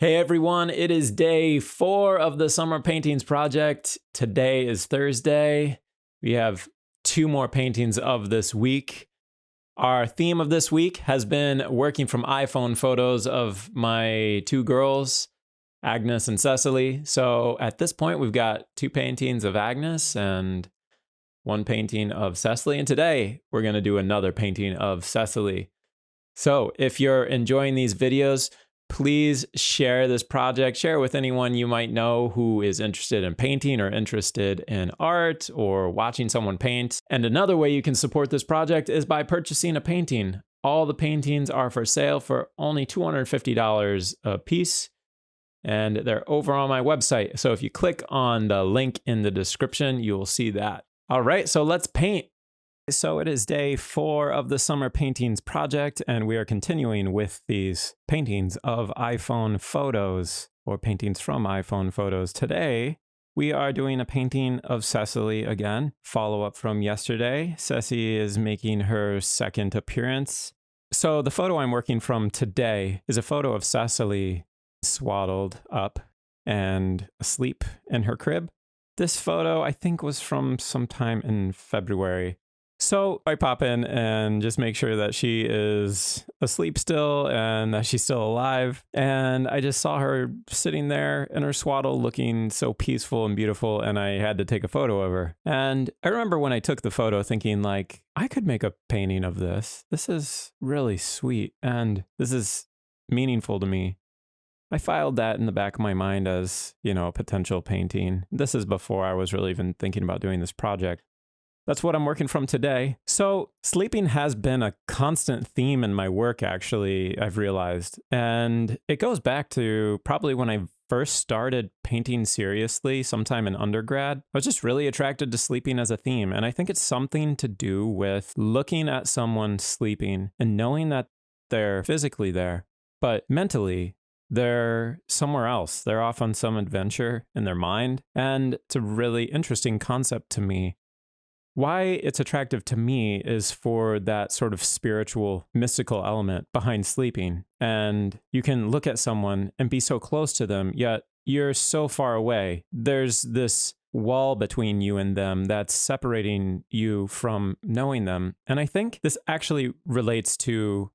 Hey everyone, it is day 4 of the Summer Paintings Project. Today is Thursday. We have 2 more paintings of this week. Our theme of this week has been working from iPhone photos of my 2 girls, Agnes and Cecily. So at this point, we've got 2 paintings of Agnes and 1 painting of Cecily. And today, we're going to do another painting of Cecily. So if you're enjoying these videos, please share this project, share it with anyone you might know who is interested in painting or interested in art or watching someone paint. And another way you can support this project is by purchasing a painting. All the paintings are for sale for only $250 a piece, and they're over on my website. So if you click on the link in the description, you will see that. All right, so let's paint. So it is day 4 of the Summer Paintings Project, and we are continuing with these paintings of iPhone photos, or paintings from iPhone photos. Today, we are doing a painting of Cecily again, follow-up from yesterday. Ceci is making her second appearance. So the photo I'm working from today is a photo of Cecily swaddled up and asleep in her crib. This photo, I think, was from sometime in February. So I pop in and just make sure that she is asleep still and that she's still alive. And I just saw her sitting there in her swaddle looking so peaceful and beautiful, and I had to take a photo of her. And I remember when I took the photo thinking, like, I could make a painting of this. This is really sweet and this is meaningful to me. I filed that in the back of my mind as, you know, a potential painting. This is before I was really even thinking about doing this project. That's what I'm working from today. So sleeping has been a constant theme in my work, actually, I've realized. And it goes back to probably when I first started painting seriously sometime in undergrad. I was just really attracted to sleeping as a theme. And I think it's something to do with looking at someone sleeping and knowing that they're physically there, but mentally they're somewhere else. They're off on some adventure in their mind. And it's a really interesting concept to me. Why it's attractive to me is for that sort of spiritual, mystical element behind sleeping. And you can look at someone and be so close to them, yet you're so far away. There's this wall between you and them that's separating you from knowing them. And I think this actually relates to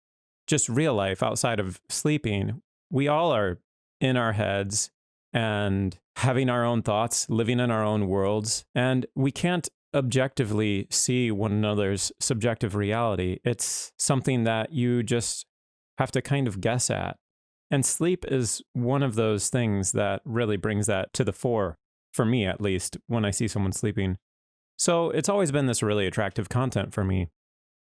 just real life outside of sleeping. We all are in our heads and having our own thoughts, living in our own worlds, and we can't objectively see one another's subjective reality. It's something that you just have to kind of guess at. And sleep is one of those things that really brings that to the fore, for me at least, when I see someone sleeping. So it's always been this really attractive content for me.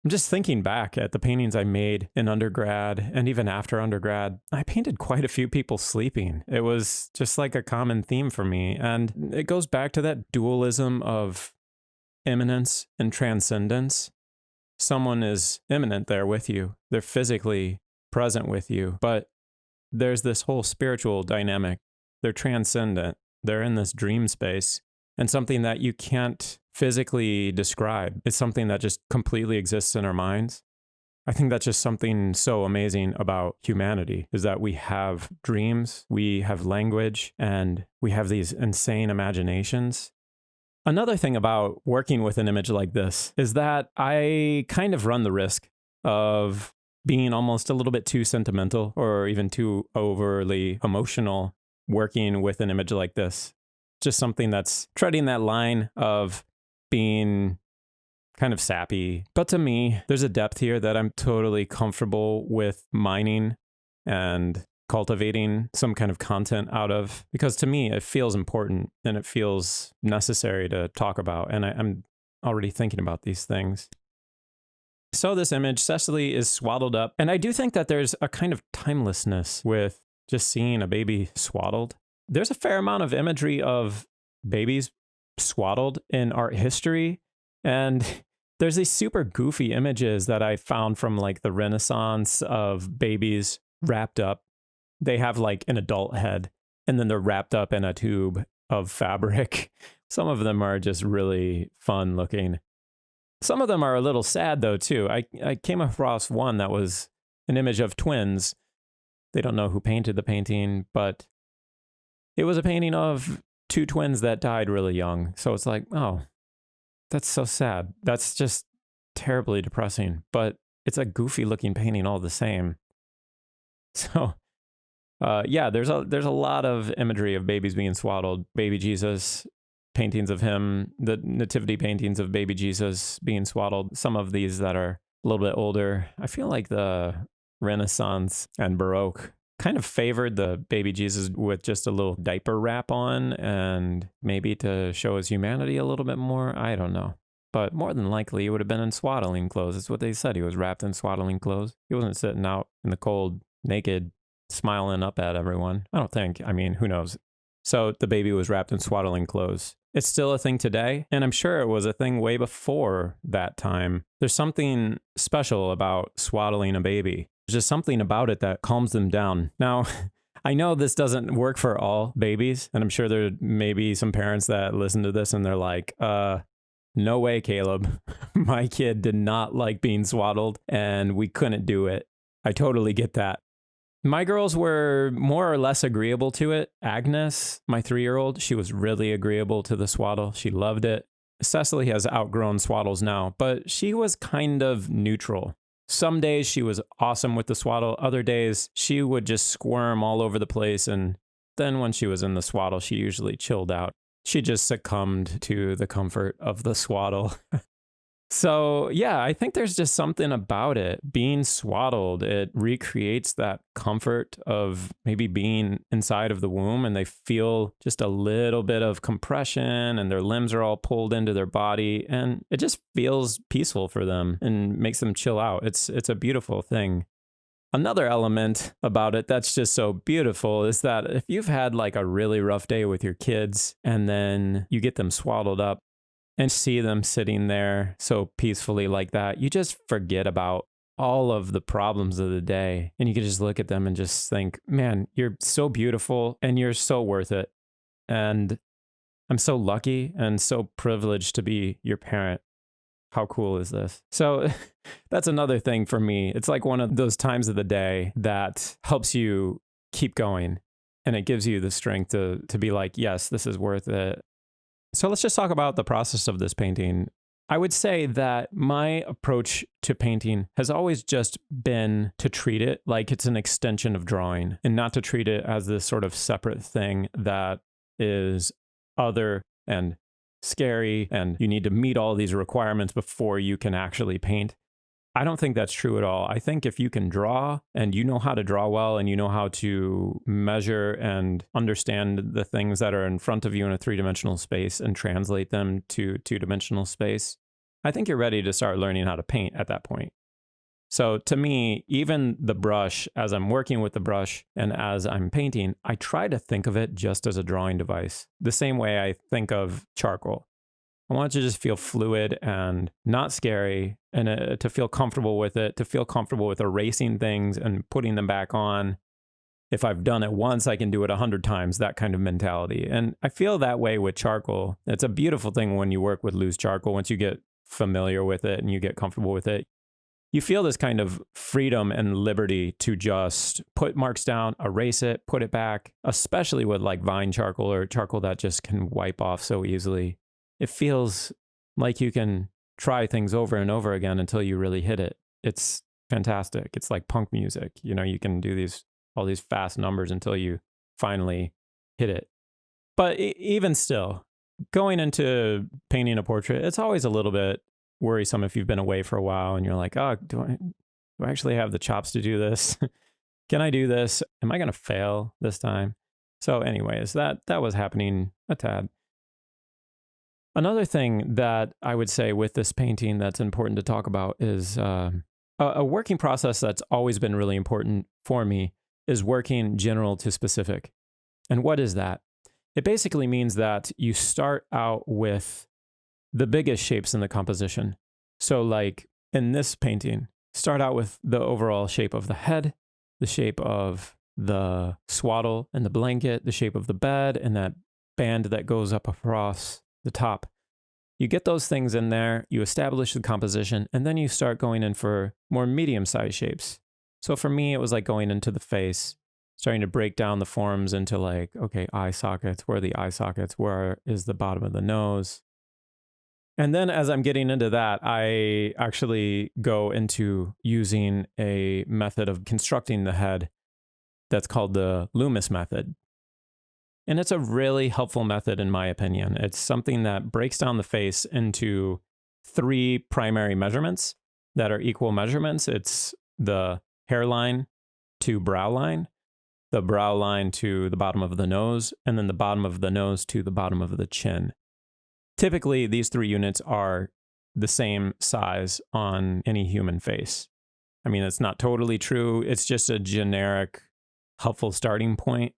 I'm just thinking back at the paintings I made in undergrad and even after undergrad. I painted quite a few people sleeping. It was just like a common theme for me. And it goes back to that dualism of immanence and transcendence. Someone is immanent there with you. They're physically present with you, but there's this whole spiritual dynamic. They're transcendent. They're in this dream space and something that you can't physically describe. It's something that just completely exists in our minds. I think that's just something so amazing about humanity, is that we have dreams, we have language, and we have these insane imaginations. Another thing about working with an image like this is that I kind of run the risk of being almost a little bit too sentimental or even too overly emotional working with an image like this. Just something that's treading that line of being kind of sappy. But to me, there's a depth here that I'm totally comfortable with mining and cultivating some kind of content out of, because to me, it feels important and it feels necessary to talk about. And I'm already thinking about these things. So this image, Cecily is swaddled up. And I do think that there's a kind of timelessness with just seeing a baby swaddled. There's a fair amount of imagery of babies swaddled in art history. And there's these super goofy images that I found from like the Renaissance of babies wrapped up. They have like an adult head and then they're wrapped up in a tube of fabric. Some of them are just really fun looking. Some of them are a little sad though too. I came across one that was an image of twins They don't know who painted the painting, but it was a painting of two twins that died really young. So it's like, oh, that's so sad. That's just terribly depressing, but it's a goofy looking painting all the same. So yeah, there's a lot of imagery of babies being swaddled, baby Jesus, paintings of him, the nativity paintings of baby Jesus being swaddled. Some of these that are a little bit older. I feel like the Renaissance and Baroque kind of favored the baby Jesus with just a little diaper wrap on, and maybe to show his humanity a little bit more. I don't know. But more than likely, he would have been in swaddling clothes. That's what they said. He was wrapped in swaddling clothes. He wasn't sitting out in the cold, naked, smiling up at everyone. I don't think. I mean, who knows? So the baby was wrapped in swaddling clothes. It's still a thing today, and I'm sure it was a thing way before that time. There's something special about swaddling a baby. There's just something about it that calms them down. Now, I know this doesn't work for all babies, and I'm sure there may be some parents that listen to this and they're like, no way, Caleb. My kid did not like being swaddled, and we couldn't do it. I totally get that. My girls were more or less agreeable to it. Agnes, my 3-year-old, she was really agreeable to the swaddle. She loved it. Cecily has outgrown swaddles now, but she was kind of neutral. Some days she was awesome with the swaddle. Other days she would just squirm all over the place. And then when she was in the swaddle, she usually chilled out. She just succumbed to the comfort of the swaddle. So yeah, I think there's just something about it. Being swaddled, it recreates that comfort of maybe being inside of the womb, and they feel just a little bit of compression and their limbs are all pulled into their body, and it just feels peaceful for them and makes them chill out. It's a beautiful thing. Another element about it that's just so beautiful is that if you've had like a really rough day with your kids and then you get them swaddled up, and see them sitting there so peacefully like that, you just forget about all of the problems of the day. And you can just look at them and just think, man, you're so beautiful and you're so worth it. And I'm so lucky and so privileged to be your parent. How cool is this? So that's another thing for me. It's like one of those times of the day that helps you keep going. And it gives you the strength to be like, yes, this is worth it. So let's just talk about the process of this painting. I would say that my approach to painting has always just been to treat it like it's an extension of drawing and not to treat it as this sort of separate thing that is other and scary and you need to meet all these requirements before you can actually paint. I don't think that's true at all. I think if you can draw and you know how to draw well and you know how to measure and understand the things that are in front of you in a 3-dimensional space and translate them to 2-dimensional space, I think you're ready to start learning how to paint at that point. So to me, even the brush, as I'm working with the brush and as I'm painting, I try to think of it just as a drawing device, the same way I think of charcoal. I want it to just feel fluid and not scary, and to feel comfortable with it, to feel comfortable with erasing things and putting them back on. If I've done it once, I can do it 100 times, that kind of mentality. And I feel that way with charcoal. It's a beautiful thing when you work with loose charcoal. Once you get familiar with it and you get comfortable with it, you feel this kind of freedom and liberty to just put marks down, erase it, put it back, especially with like vine charcoal or charcoal that just can wipe off so easily. It feels like you can try things over and over again until you really hit it. It's fantastic. It's like punk music. You know, you can do all these fast numbers until you finally hit it. But even still, going into painting a portrait, it's always a little bit worrisome if you've been away for a while and you're like, oh, do I actually have the chops to do this? Can I do this? Am I going to fail this time? So anyways, that was happening a tad. Another thing that I would say with this painting that's important to talk about is a working process that's always been really important for me is working general to specific. And what is that? It basically means that you start out with the biggest shapes in the composition. So like in this painting, start out with the overall shape of the head, the shape of the swaddle and the blanket, the shape of the bed, and that band that goes up across the top. You get those things in there, you establish the composition, and then you start going in for more medium-sized shapes. So for me, it was like going into the face, starting to break down the forms into like, okay, eye sockets, where are the eye sockets? Where is the bottom of the nose? And then as I'm getting into that, I actually go into using a method of constructing the head that's called the Loomis method. And it's a really helpful method, in my opinion. It's something that breaks down the face into 3 primary measurements that are equal measurements. It's the hairline to brow line, the brow line to the bottom of the nose, and then the bottom of the nose to the bottom of the chin. Typically, these 3 units are the same size on any human face. I mean, it's not totally true. It's just a generic, helpful starting point.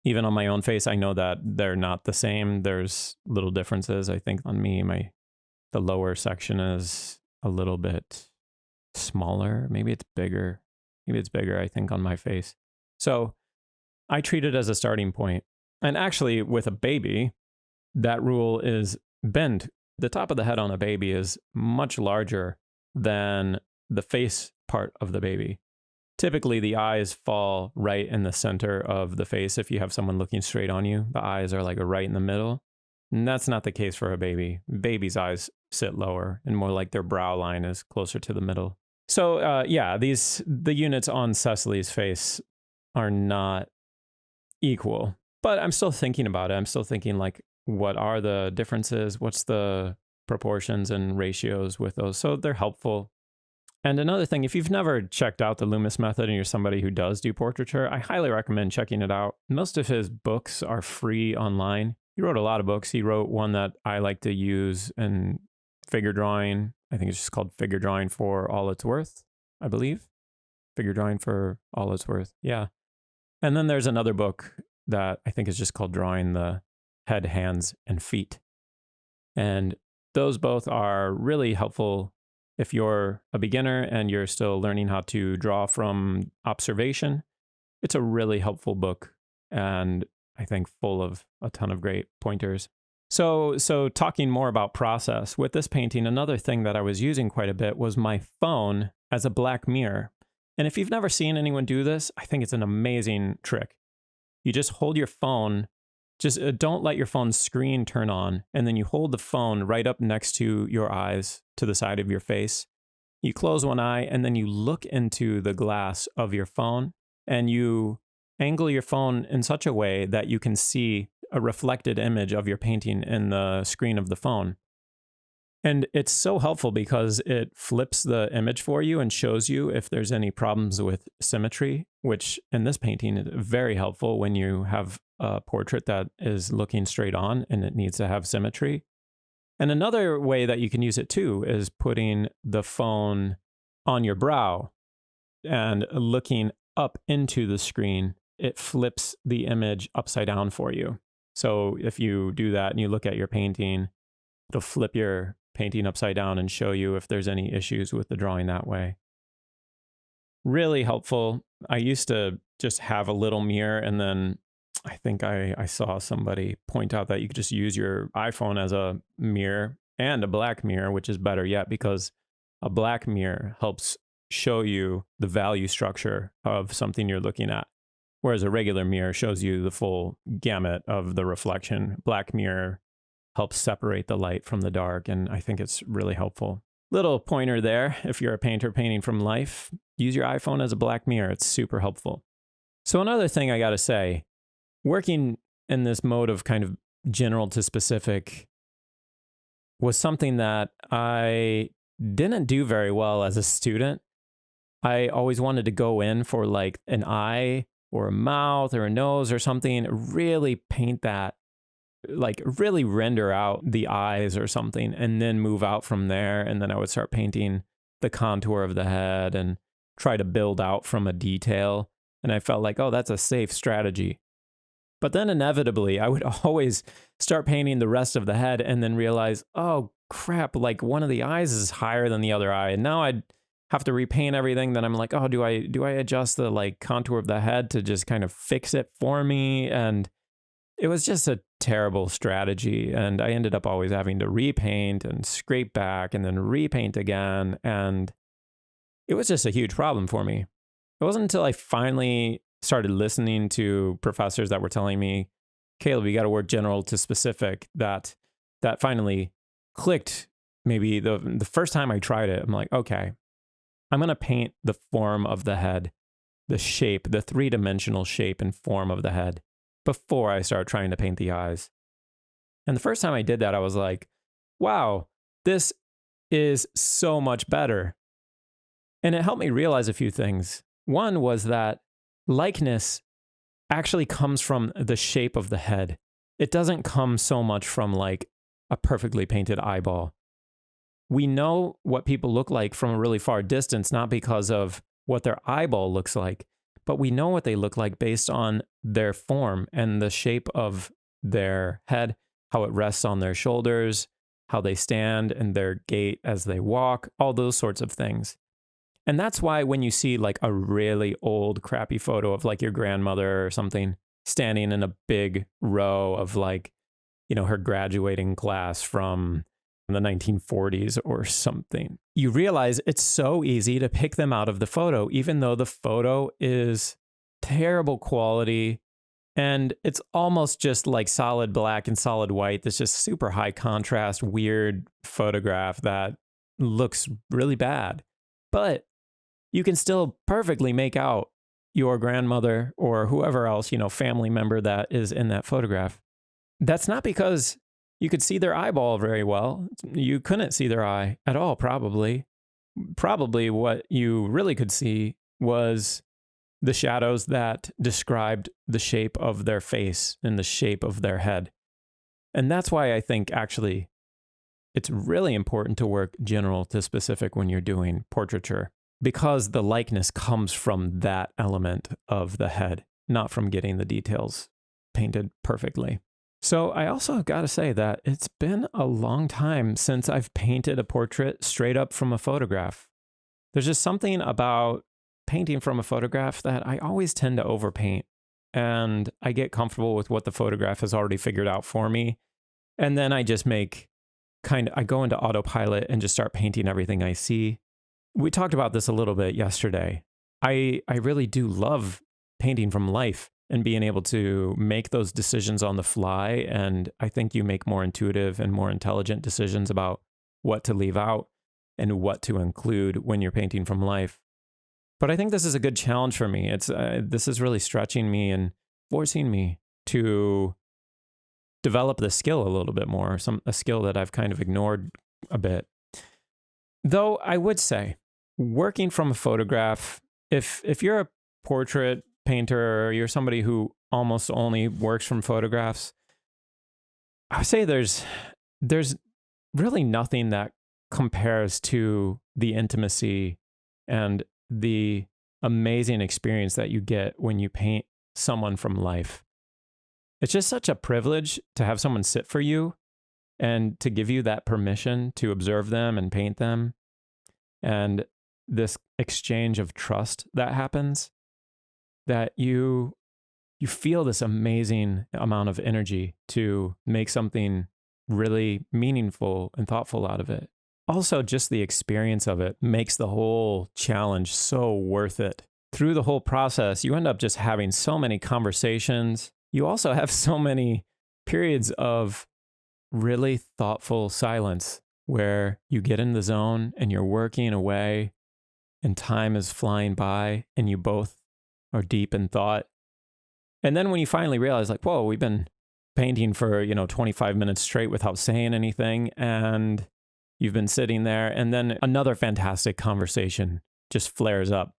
Even on my own face, I know that they're not the same. There's little differences. I think on me, the lower section is a little bit smaller. Maybe it's bigger. I think, on my face. So I treat it as a starting point. And actually, with a baby, that rule is bend. The top of the head on a baby is much larger than the face part of the baby. Typically, the eyes fall right in the center of the face. If you have someone looking straight on you, the eyes are like right in the middle. And that's not the case for a baby. Baby's eyes sit lower and more like their brow line is closer to the middle. So the units on Cecily's face are not equal, but I'm still thinking about it. I'm still thinking like, what are the differences? What's the proportions and ratios with those? So they're helpful. And another thing, if you've never checked out the Loomis method and you're somebody who does do portraiture, I highly recommend checking it out. Most of his books are free online. He wrote a lot of books. He wrote one that I like to use in figure drawing. I think it's just called Figure Drawing for All It's Worth, I believe. Figure Drawing for All It's Worth. Yeah. And then there's another book that I think is just called Drawing the Head, Hands, and Feet. And those both are really helpful if you're a beginner and you're still learning how to draw from observation. It's a really helpful book and I think full of a ton of great pointers. So talking more about process, with this painting, another thing that I was using quite a bit was my phone as a black mirror. And if you've never seen anyone do this, I think it's an amazing trick. You just hold your phone, just don't let your phone's screen turn on, and then you hold the phone right up next to your eyes to the side of your face. You close one eye and then you look into the glass of your phone and you angle your phone in such a way that you can see a reflected image of your painting in the screen of the phone. And it's so helpful because it flips the image for you and shows you if there's any problems with symmetry, which in this painting is very helpful when you have a portrait that is looking straight on and it needs to have symmetry. And another way that you can use it too is putting the phone on your brow and looking up into the screen. It flips the image upside down for you. So if you do that and you look at your painting, it'll flip your painting upside down and show you if there's any issues with the drawing that way. Really helpful. I used to just have a little mirror, and then I think I saw somebody point out that you could just use your iPhone as a mirror and a black mirror, which is better yet because a black mirror helps show you the value structure of something you're looking at, whereas a regular mirror shows you the full gamut of the reflection. Black mirror helps separate the light from the dark, and I think it's really helpful. Little pointer there, if you're a painter painting from life, use your iPhone as a black mirror. It's super helpful. So another thing I gotta say, working in this mode of kind of general to specific was something that I didn't do very well as a student. I always wanted to go in for like an eye or a mouth or a nose or something, really paint that, like really render out the eyes or something, and then move out from there. And then I would start painting the contour of the head and try to build out from a detail. And I felt like, oh, that's a safe strategy. But then inevitably, I would always start painting the rest of the head and then realize, oh crap, like one of the eyes is higher than the other eye. And now I'd have to repaint everything. Then I'm like, oh, do I adjust the like contour of the head to just kind of fix it for me? And it was just a terrible strategy. And I ended up always having to repaint and scrape back and then repaint again. And it was just a huge problem for me. It wasn't until I finally started listening to professors that were telling me, Caleb, you got to work general to specific, that finally clicked. Maybe the first time I tried it, I'm like, okay, I'm going to paint the form of the head, the shape, the three-dimensional shape and form of the head before I start trying to paint the eyes. And the first time I did that, I was like, wow, this is so much better. And it helped me realize a few things. One was that likeness actually comes from the shape of the head. It doesn't come so much from like a perfectly painted eyeball. We know what people look like from a really far distance, not because of what their eyeball looks like, but we know what they look like based on their form and the shape of their head, how it rests on their shoulders, how they stand and their gait as they walk, all those sorts of things. And that's why when you see like a really old, crappy photo of like your grandmother or something standing in a big row of like, her graduating class from the 1940s or something, you realize it's so easy to pick them out of the photo, even though the photo is terrible quality and it's almost just like solid black and solid white. That's just super high contrast, weird photograph that looks really bad. But you can still perfectly make out your grandmother or whoever else, family member that is in that photograph. That's not because you could see their eyeball very well. You couldn't see their eye at all, probably. Probably what you really could see was the shadows that described the shape of their face and the shape of their head. And that's why I think actually it's really important to work general to specific when you're doing portraiture, because the likeness comes from that element of the head, not from getting the details painted perfectly. So I also got to say that it's been a long time since I've painted a portrait straight up from a photograph. There's just something about painting from a photograph that I always tend to overpaint, and I get comfortable with what the photograph has already figured out for me. And then I just I go into autopilot and just start painting everything I see. We talked about this a little bit yesterday. I really do love painting from life and being able to make those decisions on the fly. And I think you make more intuitive and more intelligent decisions about what to leave out and what to include when you're painting from life. But I think this is a good challenge for me. This is really stretching me and forcing me to develop the skill a little bit more, a skill that I've kind of ignored a bit. Though I would say, working from a photograph, if you're a portrait painter or you're somebody who almost only works from photographs, I would say there's really nothing that compares to the intimacy and the amazing experience that you get when you paint someone from life. It's just such a privilege to have someone sit for you and to give you that permission to observe them and paint them. And this exchange of trust that happens, that you feel this amazing amount of energy to make something really meaningful and thoughtful out of it. Also, just the experience of it makes the whole challenge so worth it. Through the whole process, you end up just having so many conversations. You also have so many periods of really thoughtful silence where you get in the zone and you're working away and time is flying by and you both are deep in thought. And then when you finally realize, like, whoa, we've been painting for, 25 minutes straight without saying anything, and you've been sitting there, and then another fantastic conversation just flares up.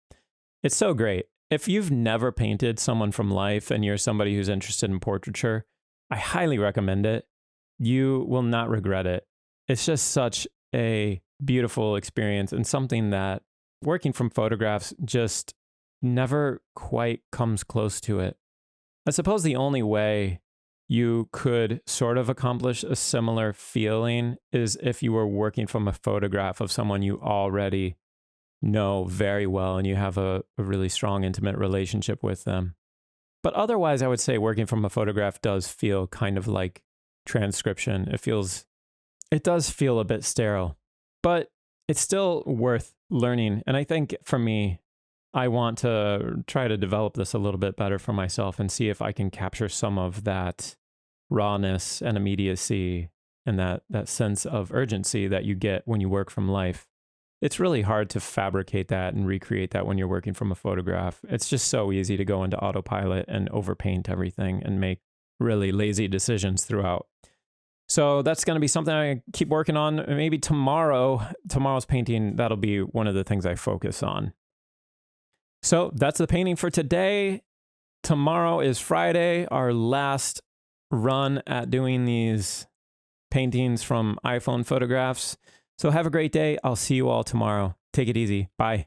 It's so great. If you've never painted someone from life and you're somebody who's interested in portraiture, I highly recommend it. You will not regret it. It's just such a beautiful experience and something that working from photographs just never quite comes close to it. I suppose the only way you could sort of accomplish a similar feeling is if you were working from a photograph of someone you already know very well and you have a really strong, intimate relationship with them. But otherwise, I would say working from a photograph does feel kind of like transcription. It does feel a bit sterile, but it's still worth learning. And I think for me, I want to try to develop this a little bit better for myself and see if I can capture some of that rawness and immediacy and that sense of urgency that you get when you work from life. It's really hard to fabricate that and recreate that when you're working from a photograph. It's just so easy to go into autopilot and overpaint everything and make really lazy decisions throughout. So that's going to be something I keep working on. Maybe tomorrow's painting, that'll be one of the things I focus on. So that's the painting for today. Tomorrow is Friday, our last run at doing these paintings from iPhone photographs. So have a great day. I'll see you all tomorrow. Take it easy. Bye.